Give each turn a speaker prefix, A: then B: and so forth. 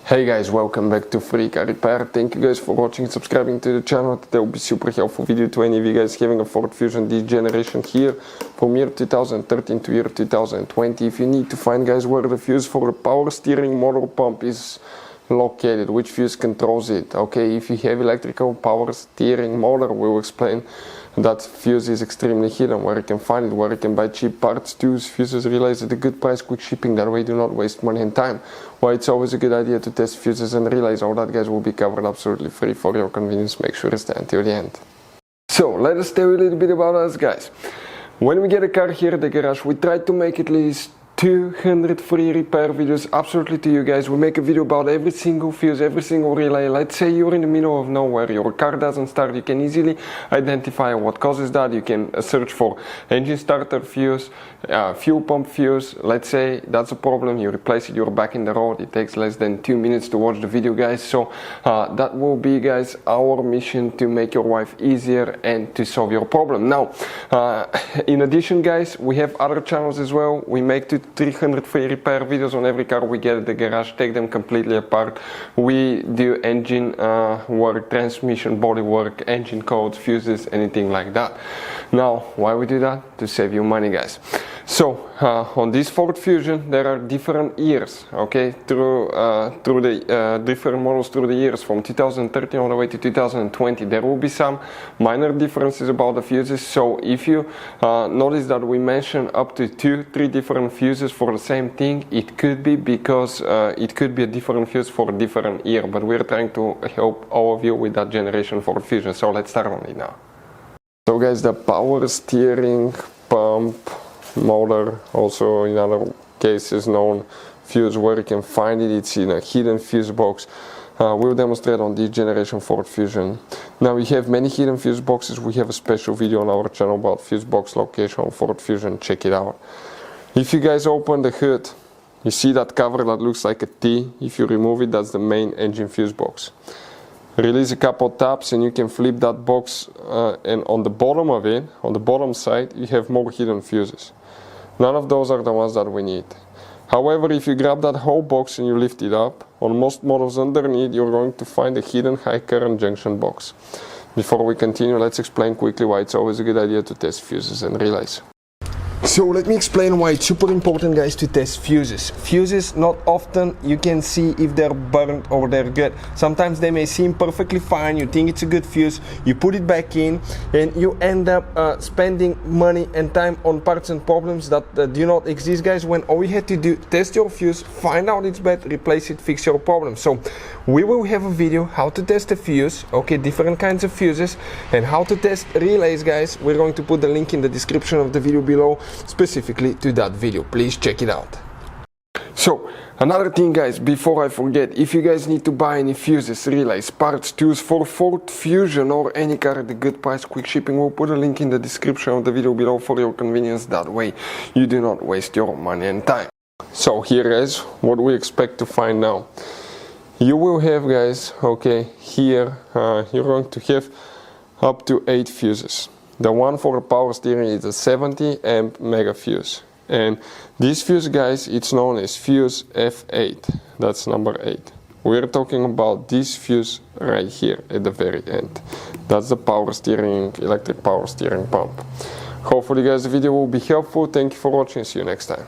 A: Hey guys, welcome back to Free Car Repair. Thank you guys for watching and subscribing to the channel. That will be super helpful video to any of you guys having a Ford Fusion this generation here from year 2013 to year 2020. If you need to find guys where the fuse for the power steering motor pump is located, which fuse controls it. Okay, if you have electrical power steering motor, we'll explain that fuse is extremely hidden, where you can find it, where you can buy cheap parts, tools, fuses, relays at a good price, quick shipping. That way do not waste money and time. Why it's always a good idea to test fuses and relays. All that guys will be covered absolutely free for your convenience. Make sure to stay until the end. So let us tell you a little bit about us guys. When we get a car here at the garage, we try to make at least 200 free repair videos absolutely to you guys. We make a video about every single fuse, every single relay. Let's say you're in the middle of nowhere, your car doesn't start, you can easily identify what causes that. You can search for engine starter fuse, fuel pump fuse. Let's say that's a problem, you replace it, you're back in the road. It takes less than 2 minutes to watch the video guys. So that will be guys our mission, to make your life easier and to solve your problem. Now in addition guys, we have other channels as well. We make 300 free repair videos on every car we get at the garage, take them completely apart. We do engine work, transmission body work, engine codes, fuses, anything like that. Now why we do that? To save you money guys. So on this Ford Fusion there are different years, okay, through the different models through the years from 2013 all the way to 2020. There will be some minor differences about the fuses. So if you notice that we mention up to 2-3 different fuses for the same thing, it could be because it could be a different fuse for a different year, but we're trying to help all of you with that generation Ford Fusion. So let's start on it now. So guys, the power steering pump motor, also in other cases known fuse, where you can find it, it's in a hidden fuse box. We'll demonstrate on this generation Ford Fusion. Now we have many hidden fuse boxes. We have a special video on our channel about fuse box location on Ford Fusion. Check it out. If you guys open the hood, you see that cover that looks like a T. If you remove it, that's the main engine fuse box. Release a couple taps and you can flip that box, and on the bottom of it, on the bottom side, you have more hidden fuses. None of those are the ones that we need. However, if you grab that whole box and you lift it up, on most models underneath you're going to find a hidden high current junction box. Before we continue, let's explain quickly why it's always a good idea to test fuses and relays. So let me explain why it's super important guys to test fuses. Fuses, not often you can see if they're burnt or they're good. Sometimes they may seem perfectly fine, you think it's a good fuse, you put it back in and you end up spending money and time on parts and problems that do not exist guys, when all you had to do, test your fuse, find out it's bad, replace it, fix your problem. So we will have a video how to test a fuse, okay, different kinds of fuses, and how to test relays guys. We're going to put the link in the description of the video below specifically to that video. Please check it out. So another thing guys, before I forget, if you guys need to buy any fuses, relays, parts, tools for Ford Fusion or any car at a good price, quick shipping, we'll put a link in the description of the video below for your convenience. That way you do not waste your money and time. So here is what we expect to find now. You will have guys, okay, here you're going to have up to 8 fuses. The one for the power steering is a 70 amp mega fuse, and this fuse guys, it's known as fuse F8. That's number 8. We're talking about this fuse right here at the very end. That's the power steering, electric power steering pump. Hopefully guys the video will be helpful. Thank you for watching. See you next time.